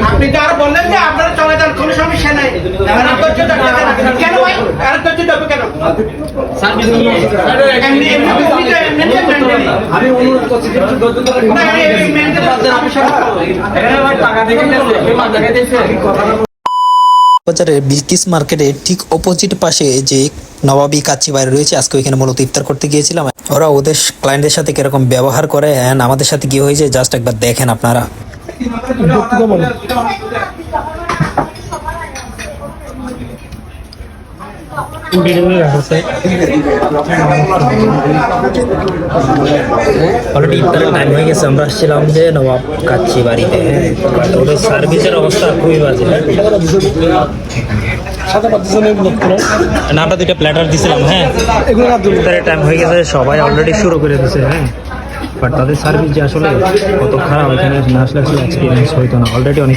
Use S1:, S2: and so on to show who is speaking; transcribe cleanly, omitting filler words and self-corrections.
S1: আপনি তো আর বললেন যে আপনারা চলে যান, কোনো সমস্যা নাই। এবার আর ধৈর্য ধরতে হবে না। কেন ভাই? আর ধৈর্য ধরবে কেন? এমনি
S2: আমি অনুরোধ করছি যে একটু ধৈর্য ধরে
S1: না, এই মেনটেন করতে হবে।
S2: টাকা দেখে
S3: বাজারের বিলকিস মার্কেটের ঠিক অপোজিট পাশে যে নবাবী কাচ্চি বাড়ি রয়েছে, আজকে ওইখানে মূলত ইফতার করতে গিয়েছিলাম। ওরা ওদের ক্লায়েন্টদের সাথে কিরকম ব্যবহার করে অ্যান্ড আমাদের সাথে কি হয়েছে জাস্ট একবার দেখেন আপনারা। অলরেডি ইফতারের টাইম হয়ে গেছে, আমরা আসছিলাম যে নবাব কাচ্চি বাড়িতে। ওদের সার্ভিসের অবস্থা খুবই বাজে। না, আমরা দুইটা প্ল্যাটার দিছিলাম। হ্যাঁ, ইফতারের টাইম হয়ে গেছে, সবাই অলরেডি শুরু করে দিছে। হ্যাঁ, বাট তাদের সার্ভিস যে আসলে কত খারাপ, এখানে না আসলে এক্সপিরিয়েন্স হইতো না। অলরেডি অনেক